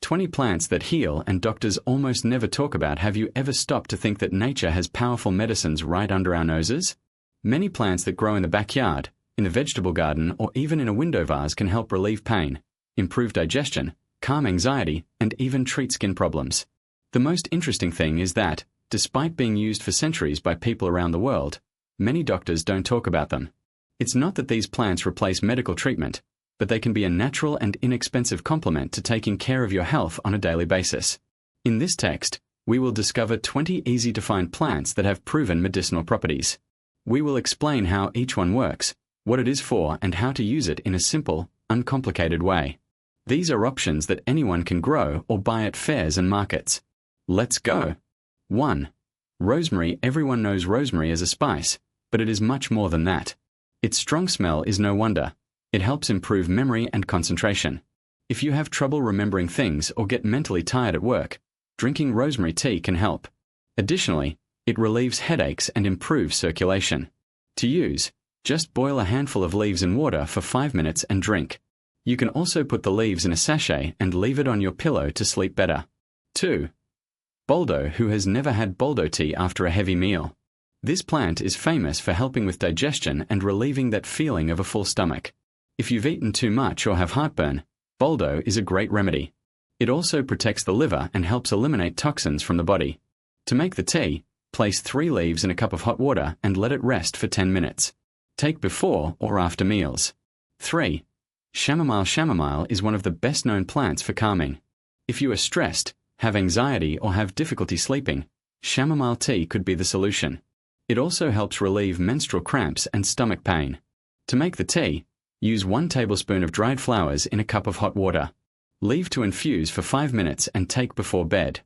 20 plants that heal and doctors almost never talk about. Have you ever stopped to think that nature has powerful medicines right under our noses? Many plants that grow in the backyard, in the vegetable garden, or even in a window vase can help relieve pain, improve digestion, calm anxiety, and even treat skin problems. The most interesting thing is that, despite being used for centuries by people around the world, many doctors don't talk about them. It's not that these plants replace medical treatment, but they can be a natural and inexpensive complement to taking care of your health on a daily basis. In this text, we will discover 20 easy-to-find plants that have proven medicinal properties. We will explain how each one works, what it is for, and how to use it in a simple, uncomplicated way. These are options that anyone can grow or buy at fairs and markets. Let's go. 1. Rosemary. Everyone knows rosemary as a spice, but it is much more than that. Its strong smell is no wonder. It helps improve memory and concentration. If you have trouble remembering things or get mentally tired at work, drinking rosemary tea can help. Additionally, it relieves headaches and improves circulation. To use, just boil a handful of leaves in water for 5 minutes and drink. You can also put the leaves in a sachet and leave it on your pillow to sleep better. 2. Boldo. Who has never had boldo tea after a heavy meal? This plant is famous for helping with digestion and relieving that feeling of a full stomach. If you've eaten too much or have heartburn, boldo is a great remedy. It also protects the liver and helps eliminate toxins from the body. To make the tea, place 3 leaves in a cup of hot water and let it rest for 10 minutes. Take before or after meals. 3. Chamomile. Chamomile is one of the best-known plants for calming. If you are stressed, have anxiety, or have difficulty sleeping, chamomile tea could be the solution. It also helps relieve menstrual cramps and stomach pain. To make the tea, use 1 tablespoon of dried flowers in a cup of hot water. Leave to infuse for 5 minutes and take before bed.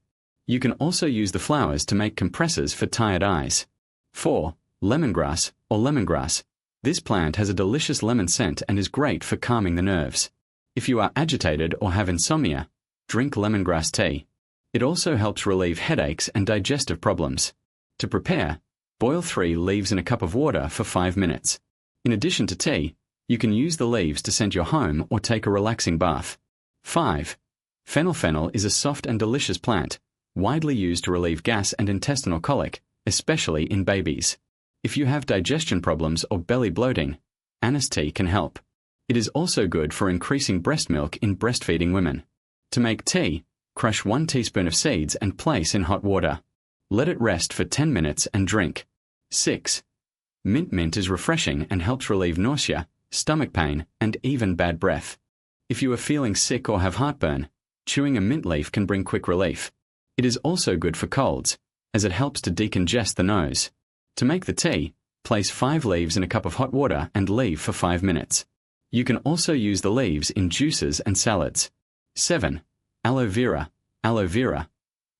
You can also use the flowers to make compresses for tired eyes. 4. Lemongrass or lemongrass. This plant has a delicious lemon scent and is great for calming the nerves. If you are agitated or have insomnia, drink lemongrass tea. It also helps relieve headaches and digestive problems. To prepare, boil 3 leaves in a cup of water for 5 minutes. In addition to tea, you can use the leaves to scent your home or take a relaxing bath. 5. Fennel. Fennel is a soft and delicious plant, widely used to relieve gas and intestinal colic, especially in babies. If you have digestion problems or belly bloating, anise tea can help. It is also good for increasing breast milk in breastfeeding women. To make tea, crush 1 teaspoon of seeds and place in hot water. Let it rest for 10 minutes and drink. 6. Mint. Mint is refreshing and helps relieve nausea, stomach pain, and even bad breath. If you are feeling sick or have heartburn, chewing a mint leaf can bring quick relief. It is also good for colds, as it helps to decongest the nose. To make the tea, place 5 leaves in a cup of hot water and leave for 5 minutes. You can also use the leaves in juices and salads. 7. Aloe vera. Aloe vera.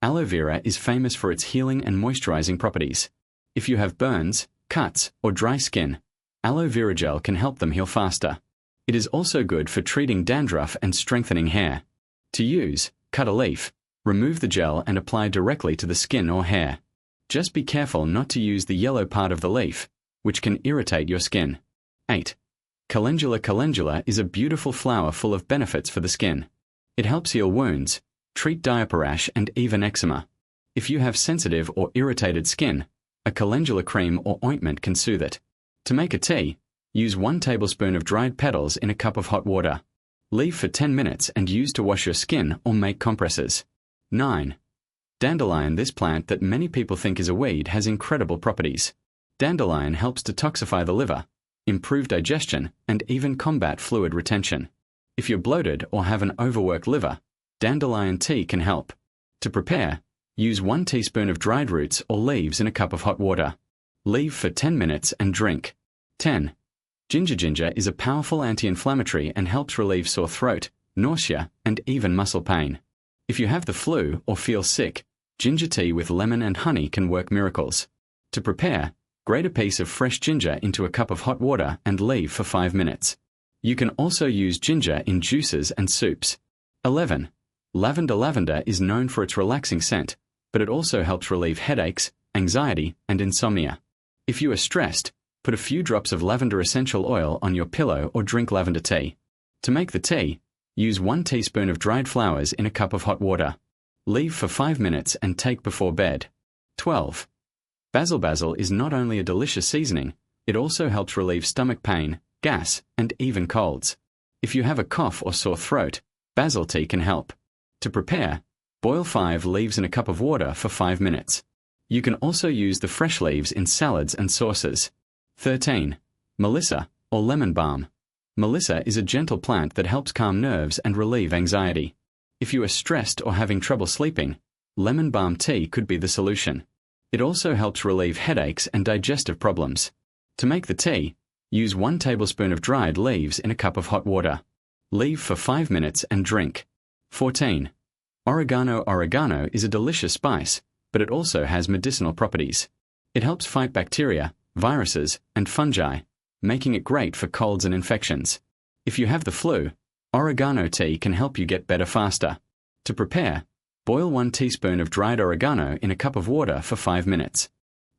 Aloe vera is famous for its healing and moisturizing properties. If you have burns, cuts, or dry skin, aloe vera gel can help them heal faster. It is also good for treating dandruff and strengthening hair. To use, cut a leaf, remove the gel and apply directly to the skin or hair. Just be careful not to use the yellow part of the leaf, which can irritate your skin. 8. Calendula. Calendula is a beautiful flower full of benefits for the skin. It helps heal wounds, treat diaper rash, and even eczema. If you have sensitive or irritated skin, a calendula cream or ointment can soothe it. To make a tea, use 1 tablespoon of dried petals in a cup of hot water. Leave for 10 minutes and use to wash your skin or make compresses. 9. Dandelion. This plant that many people think is a weed has incredible properties. Dandelion helps detoxify the liver, improve digestion, and even combat fluid retention. If you're bloated or have an overworked liver, dandelion tea can help. To prepare, use 1 teaspoon of dried roots or leaves in a cup of hot water. Leave for 10 minutes and drink. 10. Ginger. Ginger is a powerful anti-inflammatory and helps relieve sore throat, nausea, and even muscle pain. If you have the flu or feel sick, ginger tea with lemon and honey can work miracles. To prepare, grate a piece of fresh ginger into a cup of hot water and leave for 5 minutes. You can also use ginger in juices and soups. 11. Lavender. Lavender is known for its relaxing scent, but it also helps relieve headaches, anxiety, and insomnia. If you are stressed, put a few drops of lavender essential oil on your pillow or drink lavender tea. To make the tea, Use 1 teaspoon of dried flowers in a cup of hot water. Leave for 5 minutes and take before bed. 12. Basil is not only a delicious seasoning, it also helps relieve stomach pain, gas, and even colds. If you have a cough or sore throat, basil tea can help. To prepare, boil 5 leaves in a cup of water for 5 minutes. You can also use the fresh leaves in salads and sauces. 13. Melissa, or lemon balm. Melissa is a gentle plant that helps calm nerves and relieve anxiety. If you are stressed or having trouble sleeping, lemon balm tea could be the solution. It also helps relieve headaches and digestive problems. To make the tea, use 1 tablespoon of dried leaves in a cup of hot water. Leave for 5 minutes and drink. 14. Oregano is a delicious spice, but it also has medicinal properties. It helps fight bacteria, viruses, and fungi, making it great for colds and infections. If you have the flu, oregano tea can help you get better faster. To prepare, boil 1 teaspoon of dried oregano in a cup of water for 5 minutes.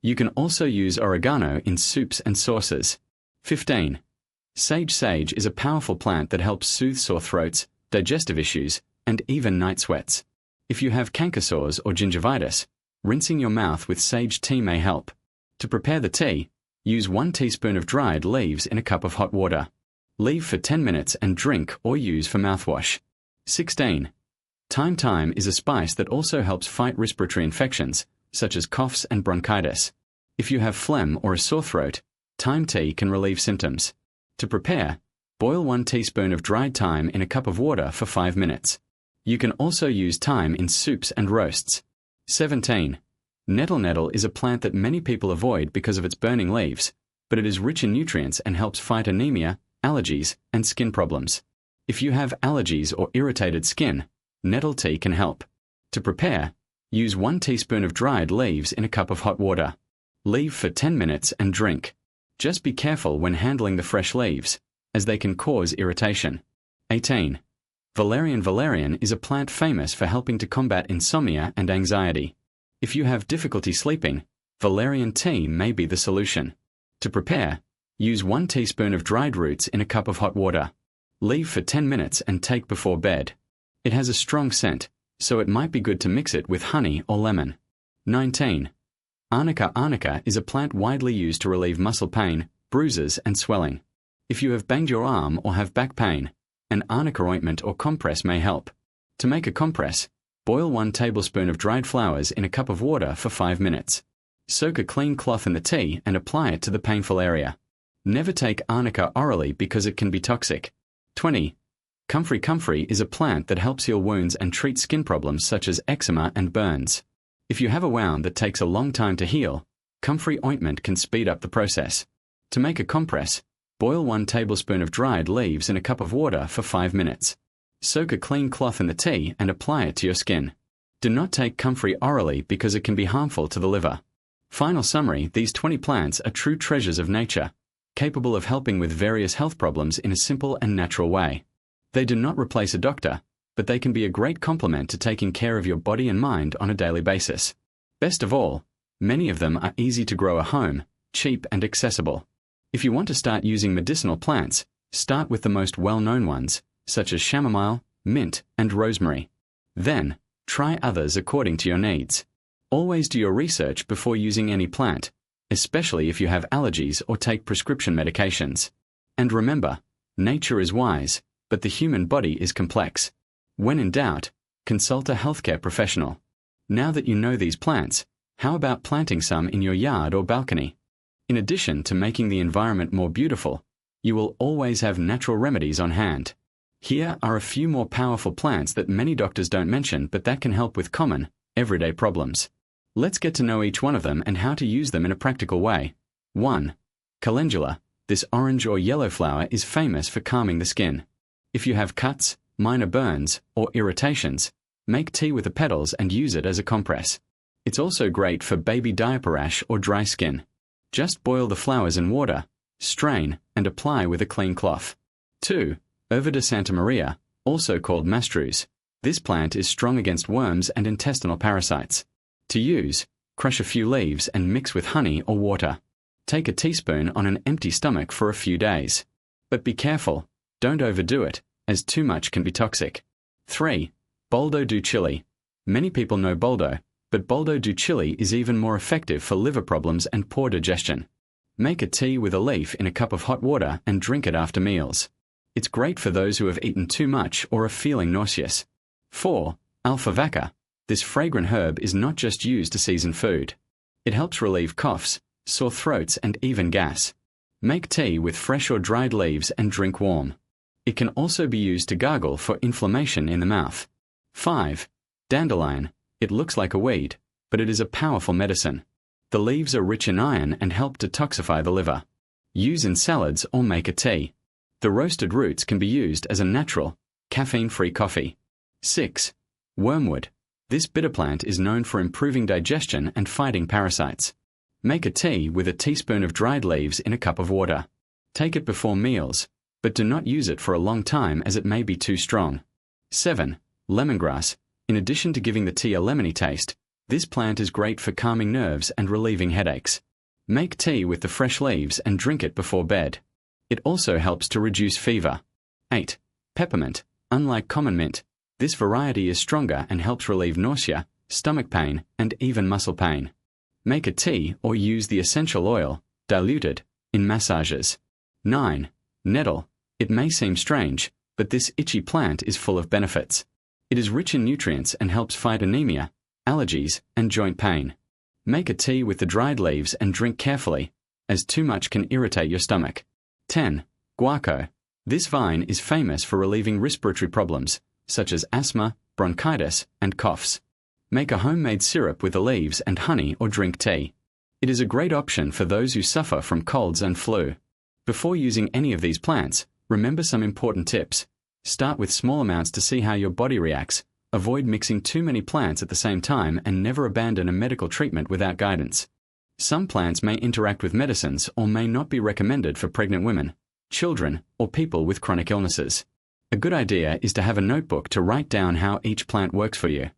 You can also use oregano in soups and sauces. 15. Sage is a powerful plant that helps soothe sore throats, digestive issues, and even night sweats. If you have canker sores or gingivitis, rinsing your mouth with sage tea may help. To prepare the tea, use 1 teaspoon of dried leaves in a cup of hot water. Leave for 10 minutes and drink or use for mouthwash. 16. Thyme is a spice that also helps fight respiratory infections, such as coughs and bronchitis. If you have phlegm or a sore throat, thyme tea can relieve symptoms. To prepare, boil 1 teaspoon of dried thyme in a cup of water for 5 minutes. You can also use thyme in soups and roasts. 17. Nettle is a plant that many people avoid because of its burning leaves, but it is rich in nutrients and helps fight anemia, allergies, and skin problems. If you have allergies or irritated skin, nettle tea can help. To prepare, use 1 teaspoon of dried leaves in a cup of hot water. Leave for 10 minutes and drink. Just be careful when handling the fresh leaves, as they can cause irritation. 18. Valerian is a plant famous for helping to combat insomnia and anxiety. If you have difficulty sleeping, valerian tea may be the solution. To prepare, use 1 teaspoon of dried roots in a cup of hot water. Leave for 10 minutes and take before bed. It has a strong scent, so it might be good to mix it with honey or lemon. 19. Arnica is a plant widely used to relieve muscle pain, bruises, and swelling. If you have banged your arm or have back pain, an arnica ointment or compress may help. To make a compress, boil 1 tablespoon of dried flowers in a cup of water for 5 minutes. Soak a clean cloth in the tea and apply it to the painful area. Never take arnica orally because it can be toxic. 20. Comfrey is a plant that helps heal wounds and treat skin problems such as eczema and burns. If you have a wound that takes a long time to heal, comfrey ointment can speed up the process. To make a compress, boil 1 tablespoon of dried leaves in a cup of water for 5 minutes. Soak a clean cloth in the tea and apply it to your skin. Do not take comfrey orally because it can be harmful to the liver. Final summary: these 20 plants are true treasures of nature, capable of helping with various health problems in a simple and natural way. They do not replace a doctor, but they can be a great complement to taking care of your body and mind on a daily basis. Best of all, many of them are easy to grow at home, cheap and accessible. If you want to start using medicinal plants, start with the most well-known ones, such as chamomile, mint, and rosemary. Then, try others according to your needs. Always do your research before using any plant, especially if you have allergies or take prescription medications. And remember, nature is wise, but the human body is complex. When in doubt, consult a healthcare professional. Now that you know these plants, how about planting some in your yard or balcony? In addition to making the environment more beautiful, you will always have natural remedies on hand. Here are a few more powerful plants that many doctors don't mention but that can help with common, everyday problems. Let's get to know each one of them and how to use them in a practical way. 1. Calendula. This orange or yellow flower is famous for calming the skin. If you have cuts, minor burns, or irritations, make tea with the petals and use it as a compress. It's also great for baby diaper rash or dry skin. Just boil the flowers in water, strain, and apply with a clean cloth. 2. Erva de Santa Maria, also called mastruz. This plant is strong against worms and intestinal parasites. To use, crush a few leaves and mix with honey or water. Take a teaspoon on an empty stomach for a few days. But be careful, don't overdo it, as too much can be toxic. 3. Boldo do chili. Many people know Boldo, but Boldo do chili is even more effective for liver problems and poor digestion. Make a tea with a leaf in a cup of hot water and drink it after meals. It's great for those who have eaten too much or are feeling nauseous. 4. Alfavaca. This fragrant herb is not just used to season food. It helps relieve coughs, sore throats, and even gas. Make tea with fresh or dried leaves and drink warm. It can also be used to gargle for inflammation in the mouth. 5. Dandelion. It looks like a weed, but it is a powerful medicine. The leaves are rich in iron and help detoxify the liver. Use in salads or make a tea. The roasted roots can be used as a natural, caffeine-free coffee. 6. Wormwood. This bitter plant is known for improving digestion and fighting parasites. Make a tea with a teaspoon of dried leaves in a cup of water. Take it before meals, but do not use it for a long time as it may be too strong. 7. Lemongrass. In addition to giving the tea a lemony taste, this plant is great for calming nerves and relieving headaches. Make tea with the fresh leaves and drink it before bed. It also helps to reduce fever. 8. Peppermint. Unlike common mint, this variety is stronger and helps relieve nausea, stomach pain, and even muscle pain. Make a tea or use the essential oil, diluted, in massages. 9. Nettle. It may seem strange, but this itchy plant is full of benefits. It is rich in nutrients and helps fight anemia, allergies, and joint pain. Make a tea with the dried leaves and drink carefully, as too much can irritate your stomach. 10. Guaco. This vine is famous for relieving respiratory problems, such as asthma, bronchitis, and coughs. Make a homemade syrup with the leaves and honey or drink tea. It is a great option for those who suffer from colds and flu. Before using any of these plants, remember some important tips. Start with small amounts to see how your body reacts. Avoid mixing too many plants at the same time and never abandon a medical treatment without guidance. Some plants may interact with medicines or may not be recommended for pregnant women, children, or people with chronic illnesses. A good idea is to have a notebook to write down how each plant works for you.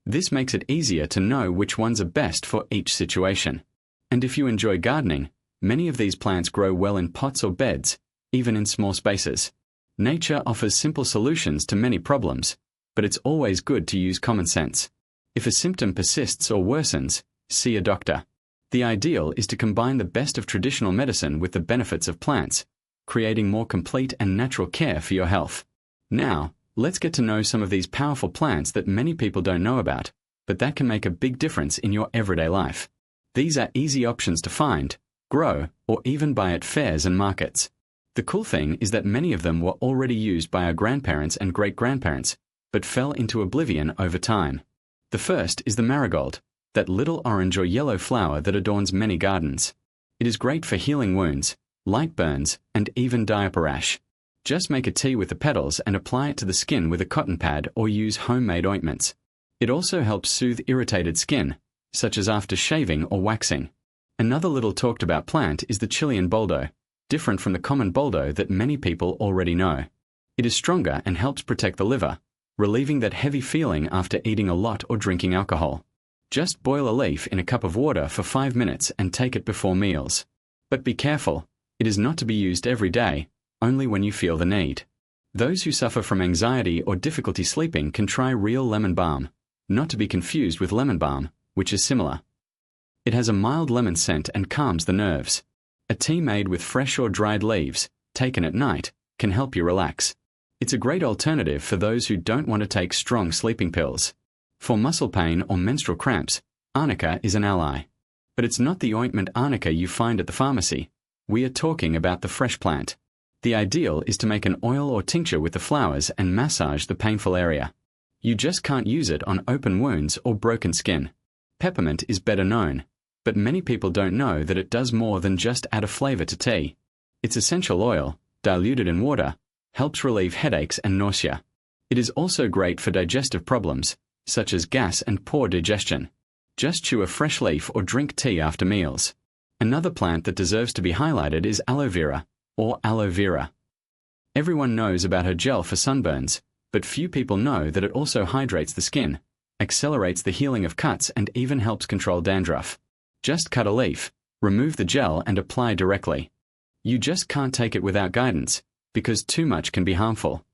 This makes it easier to know which ones are best for each situation. And if you enjoy gardening, many of these plants grow well in pots or beds, even in small spaces. Nature offers simple solutions to many problems, but it's always good to use common sense. If a symptom persists or worsens, see a doctor. The ideal is to combine the best of traditional medicine with the benefits of plants, creating more complete and natural care for your health. Now, let's get to know some of these powerful plants that many people don't know about, but that can make a big difference in your everyday life. These are easy options to find, grow, or even buy at fairs and markets. The cool thing is that many of them were already used by our grandparents and great-grandparents, but fell into oblivion over time. The first is the marigold, that little orange or yellow flower that adorns many gardens. It is great for healing wounds, light burns, and even diaper rash. Just make a tea with the petals and apply it to the skin with a cotton pad or use homemade ointments. It also helps soothe irritated skin, such as after shaving or waxing. Another little talked about plant is the Chilean boldo, different from the common boldo that many people already know. It is stronger and helps protect the liver, relieving that heavy feeling after eating a lot or drinking alcohol. Just boil a leaf in a cup of water for 5 minutes and take it before meals. But be careful, it is not to be used every day, only when you feel the need. Those who suffer from anxiety or difficulty sleeping can try real lemon balm, not to be confused with lemon balm, which is similar. It has a mild lemon scent and calms the nerves. A tea made with fresh or dried leaves, taken at night, can help you relax. It's a great alternative for those who don't want to take strong sleeping pills. For muscle pain or menstrual cramps, arnica is an ally. But it's not the ointment arnica you find at the pharmacy. We are talking about the fresh plant. The ideal is to make an oil or tincture with the flowers and massage the painful area. You just can't use it on open wounds or broken skin. Peppermint is better known, but many people don't know that it does more than just add a flavor to tea. Its essential oil, diluted in water, helps relieve headaches and nausea. It is also great for digestive problems, such as gas and poor digestion. Just chew a fresh leaf or drink tea after meals. Another plant that deserves to be highlighted is aloe vera, or aloe vera. Everyone knows about her gel for sunburns, but few people know that it also hydrates the skin, accelerates the healing of cuts, and even helps control dandruff. Just cut a leaf, remove the gel, and apply directly. You just can't take it without guidance, because too much can be harmful.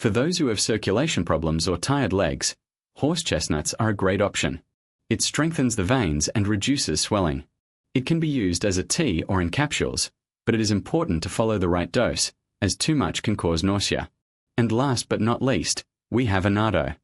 For those who have circulation problems or tired legs, horse chestnuts are a great option. It strengthens the veins and reduces swelling. It can be used as a tea or in capsules, but it is important to follow the right dose, as too much can cause nausea. And last but not least, we have annatto.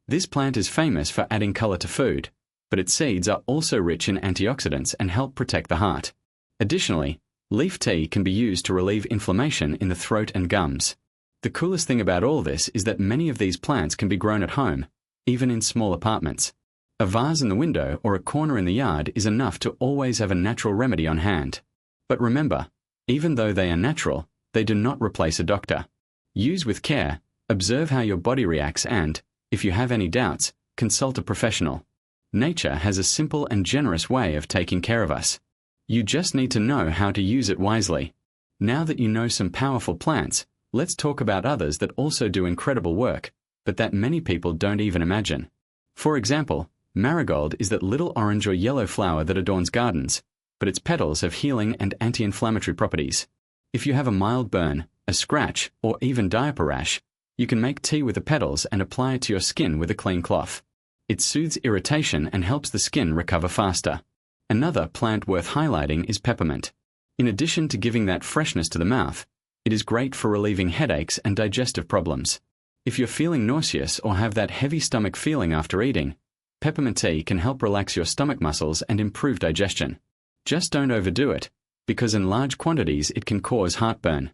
This plant is famous for adding color to food, but its seeds are also rich in antioxidants and help protect the heart. Additionally, leaf tea can be used to relieve inflammation in the throat and gums. The coolest thing about all this is that many of these plants can be grown at home, even in small apartments. A vase in the window or a corner in the yard is enough to always have a natural remedy on hand. But remember, even though they are natural, they do not replace a doctor. Use with care, observe how your body reacts and, if you have any doubts, consult a professional. Nature has a simple and generous way of taking care of us. You just need to know how to use it wisely. Now that you know some powerful plants, let's talk about others that also do incredible work, but that many people don't even imagine. For example, marigold is that little orange or yellow flower that adorns gardens, but its petals have healing and anti-inflammatory properties. If you have a mild burn, a scratch, or even diaper rash, you can make tea with the petals and apply it to your skin with a clean cloth. It soothes irritation and helps the skin recover faster. Another plant worth highlighting is peppermint. In addition to giving that freshness to the mouth, it is great for relieving headaches and digestive problems. If you're feeling nauseous or have that heavy stomach feeling after eating, peppermint tea can help relax your stomach muscles and improve digestion. Just don't overdo it, because in large quantities it can cause heartburn.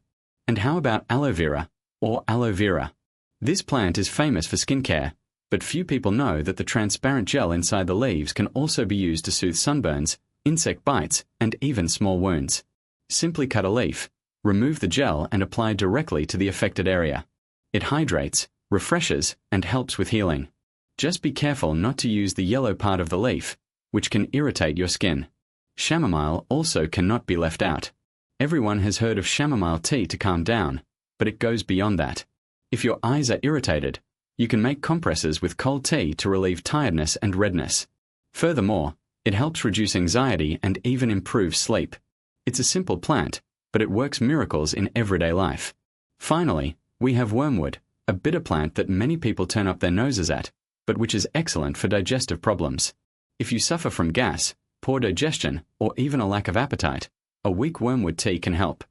And how about aloe vera, or aloe vera? This plant is famous for skincare, but few people know that the transparent gel inside the leaves can also be used to soothe sunburns, insect bites, and even small wounds. Simply cut a leaf, remove the gel and apply directly to the affected area. It hydrates, refreshes, and helps with healing. Just be careful not to use the yellow part of the leaf, which can irritate your skin. Chamomile also cannot be left out. Everyone has heard of chamomile tea to calm down, but it goes beyond that. If your eyes are irritated, you can make compresses with cold tea to relieve tiredness and redness. Furthermore, it helps reduce anxiety and even improve sleep. It's a simple plant, but it works miracles in everyday life. Finally, we have wormwood, a bitter plant that many people turn up their noses at, but which is excellent for digestive problems. If you suffer from gas, poor digestion, or even a lack of appetite, a weak wormwood tea can help.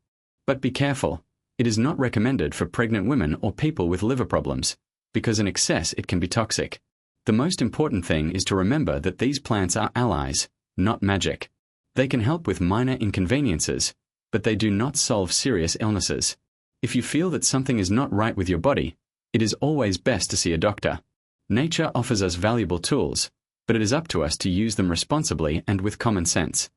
But be careful, it is not recommended for pregnant women or people with liver problems, because in excess it can be toxic. The most important thing is to remember that these plants are allies, not magic. They can help with minor inconveniences, but they do not solve serious illnesses. If you feel that something is not right with your body, it is always best to see a doctor. Nature offers us valuable tools, but it is up to us to use them responsibly and with common sense.